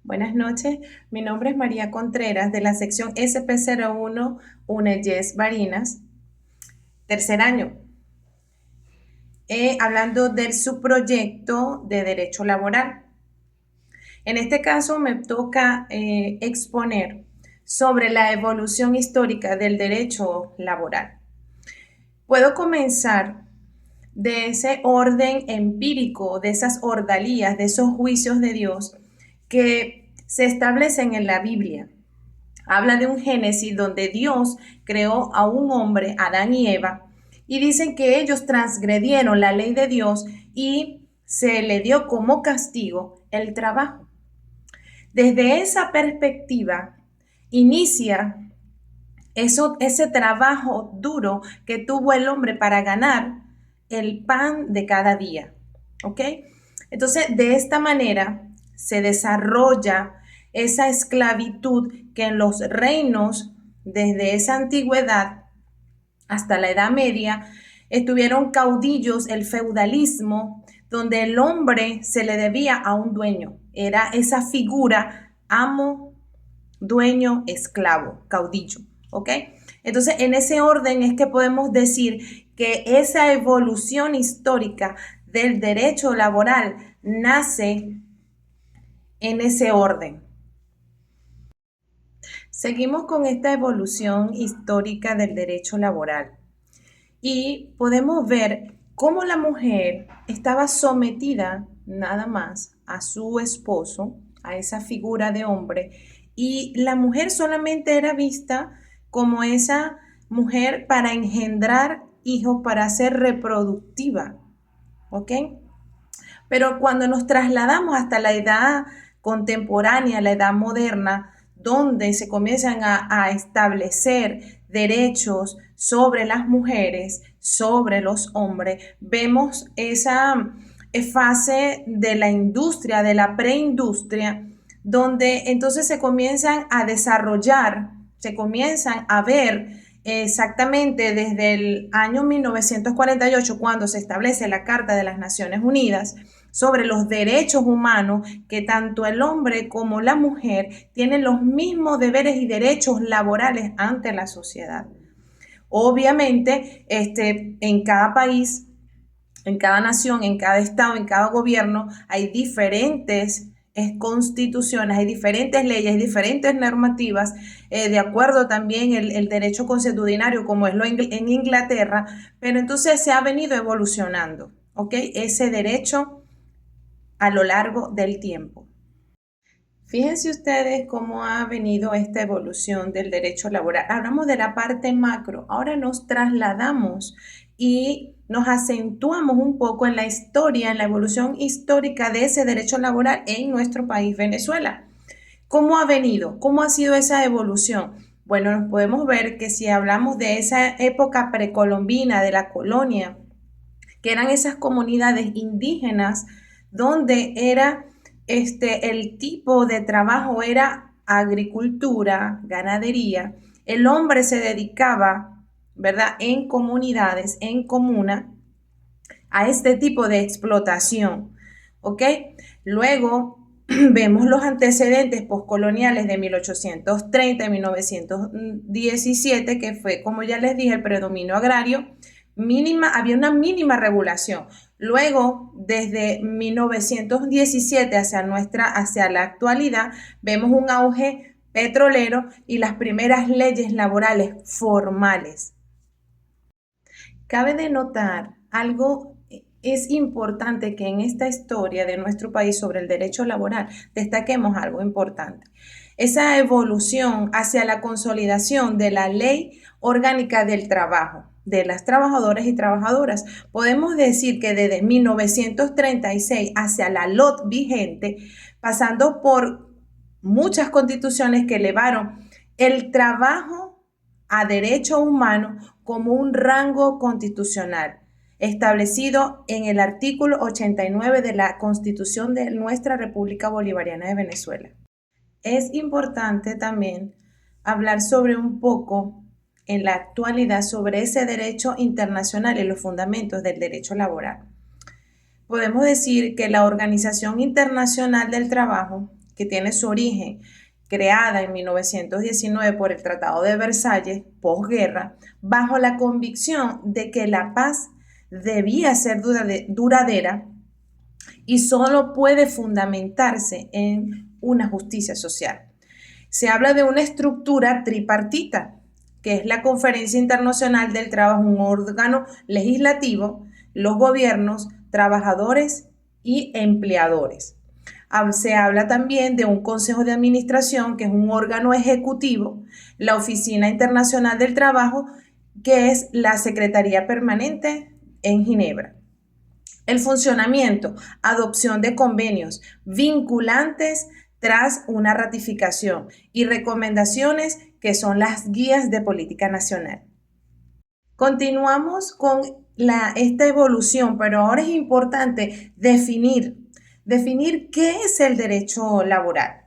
Buenas noches, mi nombre es María Contreras de la sección SP01 UNEYES Barinas, tercer año, hablando del subproyecto de Derecho Laboral. En este caso me toca exponer sobre la evolución histórica del derecho laboral. Puedo comenzar de ese orden empírico, de esas ordalías, de esos juicios de Dios que se establecen en la Biblia. Habla de un Génesis donde Dios creó a un hombre, Adán y Eva, y dicen que ellos transgredieron la ley de Dios y se le dio como castigo el trabajo. Desde esa perspectiva inicia ese trabajo duro que tuvo el hombre para ganar el pan de cada día. ¿Ok? Entonces, de esta manera se desarrolla esa esclavitud que en los reinos, desde esa antigüedad hasta la Edad Media, estuvieron caudillos, el feudalismo, donde el hombre se le debía a un dueño. Era esa figura amo, dueño, esclavo, caudillo. ¿Ok? Entonces, en ese orden es que podemos decir que esa evolución histórica del derecho laboral nace en ese orden. Seguimos con esta evolución histórica del derecho laboral y podemos ver cómo la mujer estaba sometida nada más a su esposo, a esa figura de hombre, y la mujer solamente era vista como esa mujer para engendrar hijos, para ser reproductiva, ¿ok? Pero cuando nos trasladamos hasta la edad contemporánea, la edad moderna, donde se comienzan a establecer derechos sobre las mujeres, sobre los hombres, vemos esa fase de la industria, de la preindustria, donde entonces se comienzan a desarrollar, se comienzan a ver exactamente desde el año 1948, cuando se establece la Carta de las Naciones Unidas sobre los derechos humanos, que tanto el hombre como la mujer tienen los mismos deberes y derechos laborales ante la sociedad. Obviamente, en cada país, en cada nación, en cada estado, en cada gobierno, hay diferentes constituciones, hay diferentes leyes, hay diferentes normativas, de acuerdo también el derecho consuetudinario, como es lo en Inglaterra, pero entonces se ha venido evolucionando, ¿ok? Ese derecho a lo largo del tiempo. Fíjense ustedes cómo ha venido esta evolución del derecho laboral. Hablamos de la parte macro, ahora nos trasladamos y nos acentuamos un poco en la historia, en la evolución histórica de ese derecho laboral en nuestro país, Venezuela. ¿Cómo ha venido? ¿Cómo ha sido esa evolución? Bueno, nos podemos ver que si hablamos de esa época precolombina, de la colonia, que eran esas comunidades indígenas donde era el tipo de trabajo era agricultura, ganadería. El hombre se dedicaba, ¿verdad?, en comunidades, en comuna, a este tipo de explotación, ¿ok? Luego vemos los antecedentes postcoloniales de 1830 y 1917, que fue, como ya les dije, el predominio agrario. Había una mínima regulación. Luego, desde 1917 hacia la actualidad, vemos un auge petrolero y las primeras leyes laborales formales. Cabe denotar algo. Es importante que en esta historia de nuestro país sobre el derecho laboral destaquemos algo importante. Esa evolución hacia la consolidación de la ley orgánica del trabajo, de las trabajadoras y trabajadoras. Podemos decir que desde 1936 hacia la LOT vigente, pasando por muchas constituciones que elevaron el trabajo a derecho humano como un rango constitucional, establecido en el artículo 89 de la Constitución de nuestra República Bolivariana de Venezuela. Es importante también hablar sobre un poco en la actualidad sobre ese derecho internacional y los fundamentos del derecho laboral. Podemos decir que la Organización Internacional del Trabajo, que tiene su origen creada en 1919 por el Tratado de Versalles, posguerra, bajo la convicción de que la paz debía ser duradera y solo puede fundamentarse en una justicia social. Se habla de una estructura tripartita, que es la Conferencia Internacional del Trabajo, un órgano legislativo, los gobiernos, trabajadores y empleadores. Se habla también de un Consejo de Administración, que es un órgano ejecutivo, la Oficina Internacional del Trabajo, que es la Secretaría Permanente en Ginebra. El funcionamiento, adopción de convenios vinculantes tras una ratificación y recomendaciones que son las guías de política nacional. Continuamos con esta evolución, pero ahora es importante definir qué es el derecho laboral.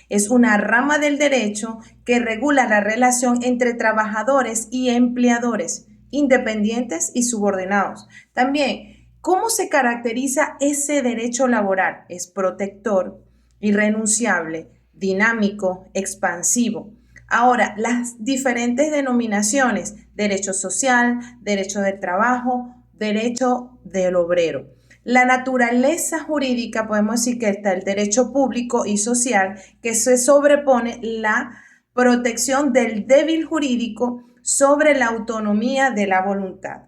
Es una rama del derecho que regula la relación entre trabajadores y empleadores, independientes y subordinados. También, ¿cómo se caracteriza ese derecho laboral? Es protector, irrenunciable, dinámico, expansivo. Ahora, las diferentes denominaciones: derecho social, derecho del trabajo, derecho del obrero. La naturaleza jurídica, podemos decir que está el derecho público y social, que se sobrepone la protección del débil jurídico sobre la autonomía de la voluntad.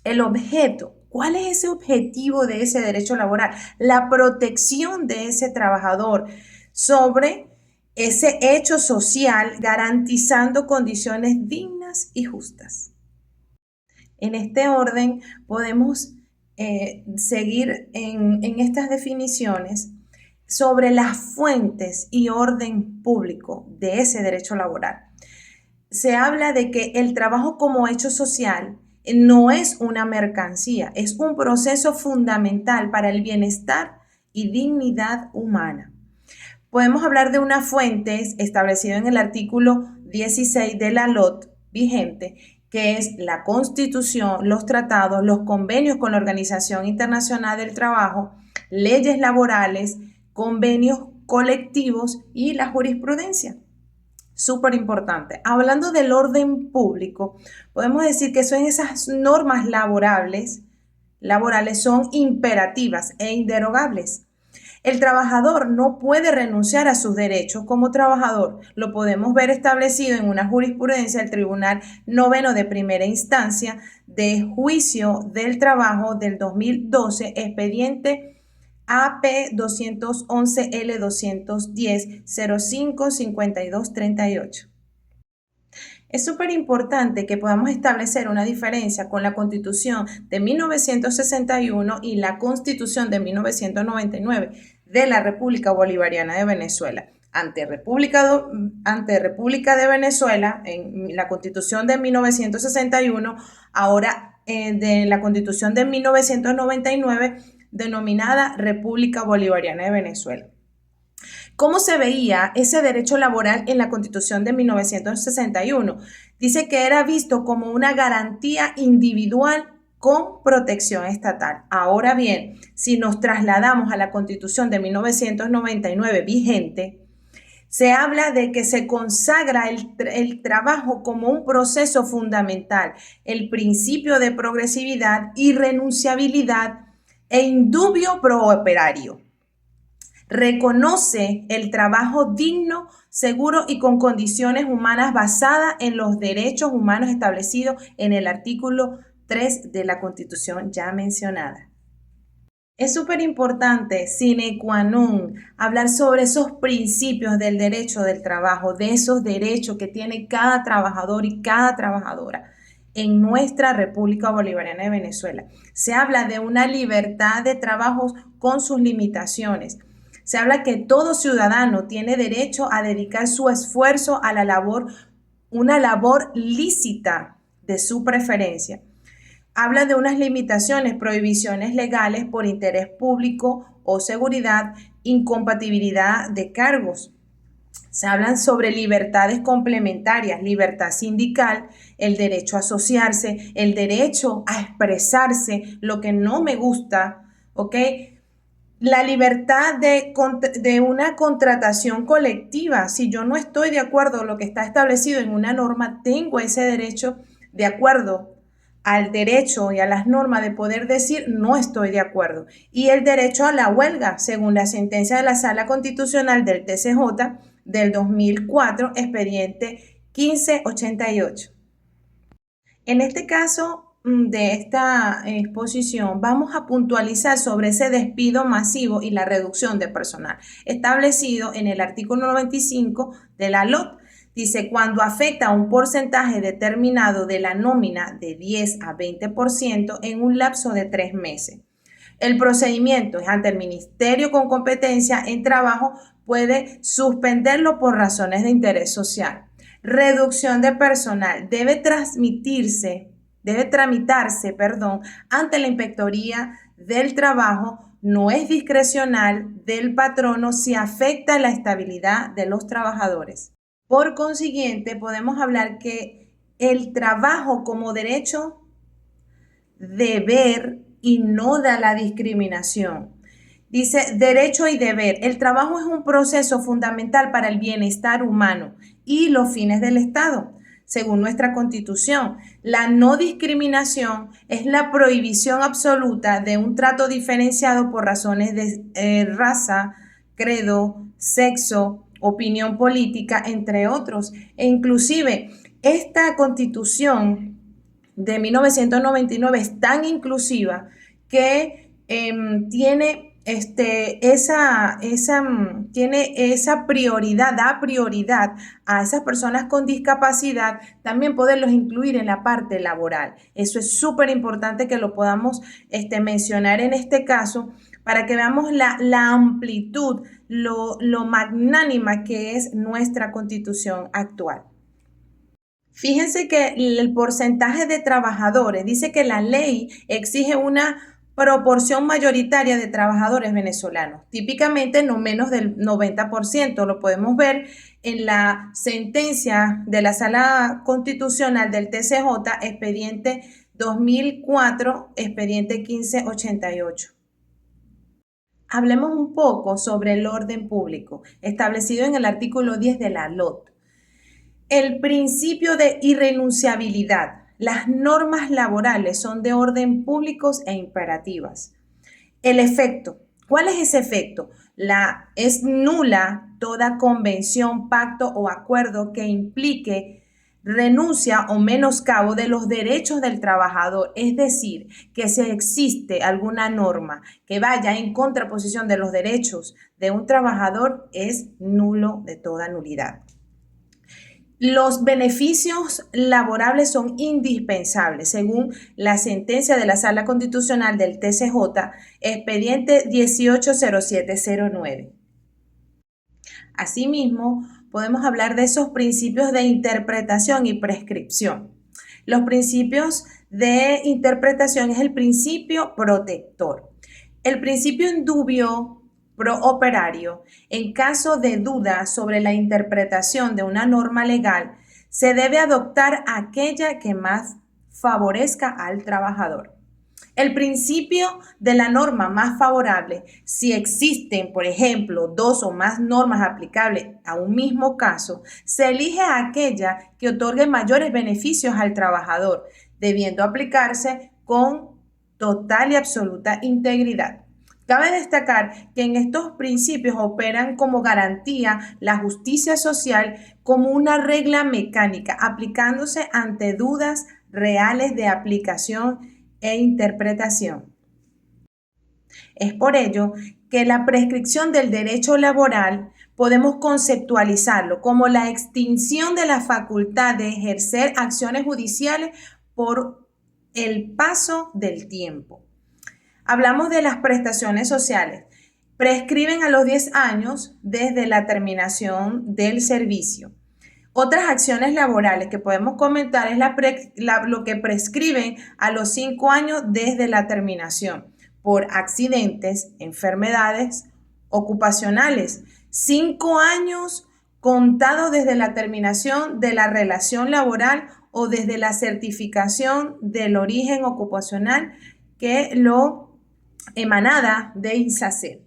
El objeto. ¿Cuál es ese objetivo de ese derecho laboral? La protección de ese trabajador sobre ese hecho social, garantizando condiciones dignas y justas. En este orden podemos seguir en estas definiciones sobre las fuentes y orden público de ese derecho laboral. Se habla de que el trabajo como hecho social no es una mercancía, es un proceso fundamental para el bienestar y dignidad humana. Podemos hablar de una fuente establecida en el artículo 16 de la LOT vigente, que es la Constitución, los tratados, los convenios con la Organización Internacional del Trabajo, leyes laborales, convenios colectivos y la jurisprudencia. Súper importante. Hablando del orden público, podemos decir que son esas normas laborales son imperativas e inderogables. El trabajador no puede renunciar a sus derechos como trabajador. Lo podemos ver establecido en una jurisprudencia del Tribunal Noveno de Primera Instancia de Juicio del Trabajo del 2012, expediente AP 211L 210 05 52 38. Es súper importante que podamos establecer una diferencia con la Constitución de 1961 y la Constitución de 1999 de la República Bolivariana de Venezuela. Ante República de Venezuela, en la Constitución de 1961, ahora de la Constitución de 1999, denominada República Bolivariana de Venezuela. ¿Cómo se veía ese derecho laboral en la Constitución de 1961? Dice que era visto como una garantía individual con protección estatal. Ahora bien, si nos trasladamos a la Constitución de 1999 vigente, se habla de que se consagra el trabajo como un proceso fundamental, el principio de progresividad, irrenunciabilidad e indubio pro operario. Reconoce el trabajo digno, seguro y con condiciones humanas basadas en los derechos humanos establecidos en el artículo 3 de la Constitución ya mencionada. Es súper importante, sine qua non, hablar sobre esos principios del derecho del trabajo, de esos derechos que tiene cada trabajador y cada trabajadora en nuestra República Bolivariana de Venezuela. Se habla de una libertad de trabajo con sus limitaciones. Se habla que todo ciudadano tiene derecho a dedicar su esfuerzo a la labor, una labor lícita de su preferencia. Habla de unas limitaciones, prohibiciones legales por interés público o seguridad, incompatibilidad de cargos. Se hablan sobre libertades complementarias, libertad sindical, el derecho a asociarse, el derecho a expresarse, lo que no me gusta, ¿ok? La libertad de una contratación colectiva. Si yo no estoy de acuerdo con lo que está establecido en una norma, tengo ese derecho, de acuerdo al derecho y a las normas, de poder decir no estoy de acuerdo. Y el derecho a la huelga, según la sentencia de la Sala Constitucional del TCJ del 2004, expediente 1588. En este caso de esta exposición vamos a puntualizar sobre ese despido masivo y la reducción de personal establecido en el artículo 95 de la LOT. Dice, cuando afecta a un porcentaje determinado de la nómina de 10 a 20% en un lapso de 3 meses. El procedimiento es ante el Ministerio con competencia en trabajo, puede suspenderlo por razones de interés social. Reducción de personal debe tramitarse, ante la Inspectoría del Trabajo. No es discrecional del patrono si afecta la estabilidad de los trabajadores. Por consiguiente, podemos hablar que el trabajo como derecho, deber y no da la discriminación. Dice derecho y deber. El trabajo es un proceso fundamental para el bienestar humano y los fines del Estado. Según nuestra Constitución, la no discriminación es la prohibición absoluta de un trato diferenciado por razones de raza, credo, sexo, opinión política, entre otros. E inclusive esta Constitución de 1999 es tan inclusiva que tiene esa prioridad, da prioridad a esas personas con discapacidad, también poderlos incluir en la parte laboral. Eso es súper importante que lo podamos mencionar en este caso, para que veamos la amplitud, lo magnánima que es nuestra Constitución actual. Fíjense que el porcentaje de trabajadores, dice que la ley exige una proporción mayoritaria de trabajadores venezolanos, típicamente no menos del 90%. Lo podemos ver en la sentencia de la Sala Constitucional del TCJ, expediente 2004, expediente 1588. Hablemos un poco sobre el orden público, establecido en el artículo 10 de la LOT. El principio de irrenunciabilidad. Las normas laborales son de orden públicos e imperativas. El efecto. ¿Cuál es ese efecto? Es nula toda convención, pacto o acuerdo que implique renuncia o menoscabo de los derechos del trabajador. Es decir, que si existe alguna norma que vaya en contraposición de los derechos de un trabajador, es nulo, de toda nulidad. Los beneficios laborables son indispensables, según la sentencia de la Sala Constitucional del TCJ, expediente 180709. Asimismo, podemos hablar de esos principios de interpretación y prescripción. Los principios de interpretación es el principio protector. El principio indubio pro operario, en caso de duda sobre la interpretación de una norma legal, se debe adoptar aquella que más favorezca al trabajador. El principio de la norma más favorable, si existen, por ejemplo, 2 o más normas aplicables a un mismo caso, se elige aquella que otorgue mayores beneficios al trabajador, debiendo aplicarse con total y absoluta integridad. Cabe destacar que en estos principios operan como garantía la justicia social como una regla mecánica, aplicándose ante dudas reales de aplicación e interpretación. Es por ello que la prescripción del derecho laboral podemos conceptualizarlo como la extinción de la facultad de ejercer acciones judiciales por el paso del tiempo. Hablamos de las prestaciones sociales. Prescriben a los 10 años desde la terminación del servicio. Otras acciones laborales que podemos comentar es lo que prescriben a los 5 años desde la terminación por accidentes, enfermedades ocupacionales. 5 años contados desde la terminación de la relación laboral o desde la certificación del origen ocupacional que lo emanada de INSACER.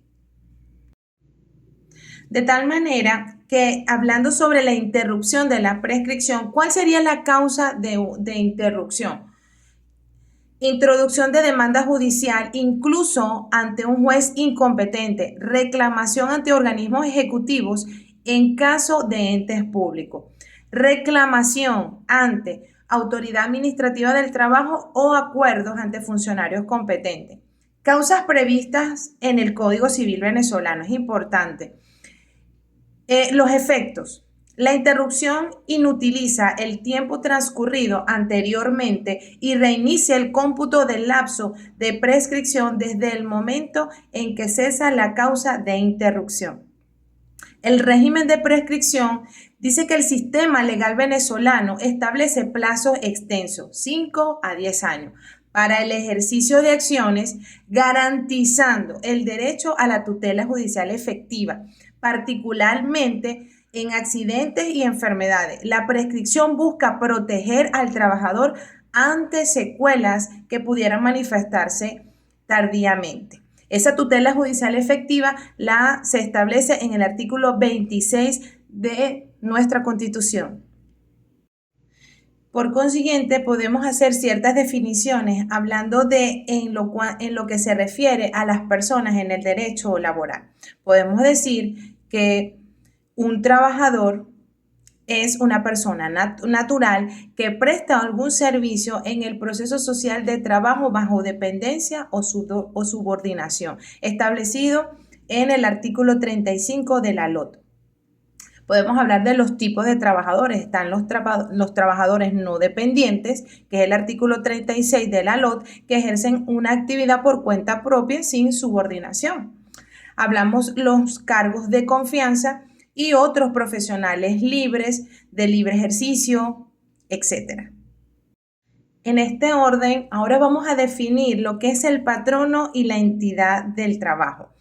De tal manera que, hablando sobre la interrupción de la prescripción, ¿cuál sería la causa de interrupción? Introducción de demanda judicial incluso ante un juez incompetente, reclamación ante organismos ejecutivos en caso de entes públicos, reclamación ante autoridad administrativa del trabajo o acuerdos ante funcionarios competentes. Causas previstas en el Código Civil venezolano, es importante. Los efectos. La interrupción inutiliza el tiempo transcurrido anteriormente y reinicia el cómputo del lapso de prescripción desde el momento en que cesa la causa de interrupción. El régimen de prescripción dice que el sistema legal venezolano establece plazos extensos, 5 a 10 años, para el ejercicio de acciones, garantizando el derecho a la tutela judicial efectiva, particularmente en accidentes y enfermedades. La prescripción busca proteger al trabajador ante secuelas que pudieran manifestarse tardíamente. Esa tutela judicial efectiva se establece en el artículo 26 de nuestra Constitución. Por consiguiente, podemos hacer ciertas definiciones hablando en lo que se refiere a las personas en el derecho laboral. Podemos decir que un trabajador es una persona natural que presta algún servicio en el proceso social de trabajo bajo dependencia o subordinación, establecido en el artículo 35 de la LOT. Podemos hablar de los tipos de trabajadores. Están los trabajadores no dependientes, que es el artículo 36 de la LOT, que ejercen una actividad por cuenta propia sin subordinación. Hablamos los cargos de confianza y otros profesionales libres, de libre ejercicio, etc. En este orden, ahora vamos a definir lo que es el patrono y la entidad del trabajo.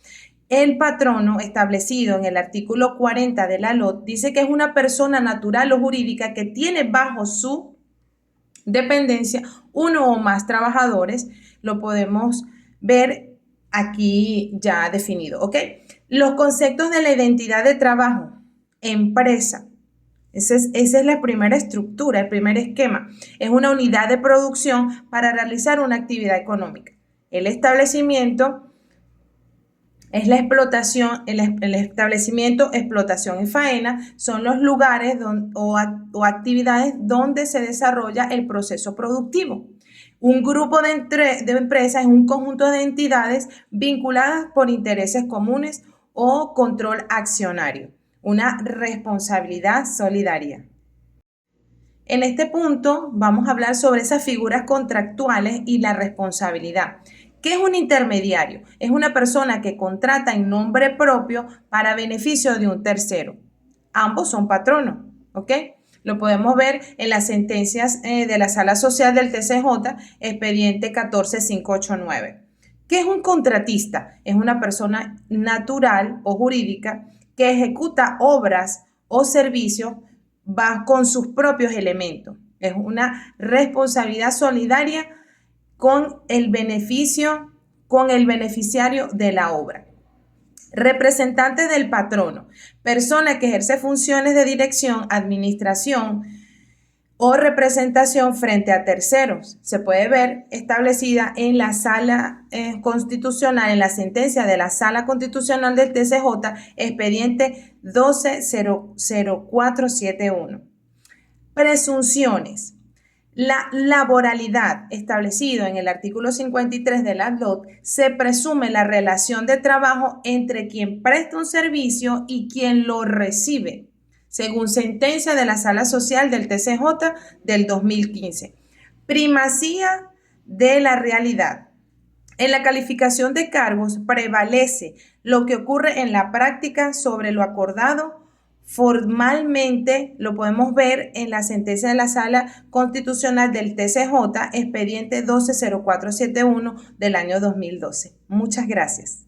El patrono, establecido en el artículo 40 de la LOT, dice que es una persona natural o jurídica que tiene bajo su dependencia uno o más trabajadores. Lo podemos ver aquí ya definido, ¿ok? Los conceptos de la identidad de trabajo, empresa. Esa es la primera estructura, el primer esquema. Es una unidad de producción para realizar una actividad económica. El establecimiento es la explotación, el establecimiento, explotación y faena son los lugares o actividades donde se desarrolla el proceso productivo. Un grupo de empresas es un conjunto de entidades vinculadas por intereses comunes o control accionario. Una responsabilidad solidaria. En este punto vamos a hablar sobre esas figuras contractuales y la responsabilidad. ¿Qué es un intermediario? Es una persona que contrata en nombre propio para beneficio de un tercero. Ambos son patronos, ¿ok? Lo podemos ver en las sentencias de la Sala Social del TCJ, expediente 14589. ¿Qué es un contratista? Es una persona natural o jurídica que ejecuta obras o servicios con sus propios elementos. Es una responsabilidad solidaria con el beneficiario de la obra. Representante del patrono, persona que ejerce funciones de dirección, administración o representación frente a terceros. Se puede ver establecida en la Sala Constitucional, en la sentencia de la Sala Constitucional del TCJ, expediente 120471. Presunciones. La laboralidad, establecido en el artículo 53 de la LOT, se presume la relación de trabajo entre quien presta un servicio y quien lo recibe, según sentencia de la Sala Social del TCJ del 2015. Primacía de la realidad. En la calificación de cargos prevalece lo que ocurre en la práctica sobre lo acordado. Formalmente lo podemos ver en la sentencia de la Sala Constitucional del TCJ, expediente 120471 del año 2012. Muchas gracias.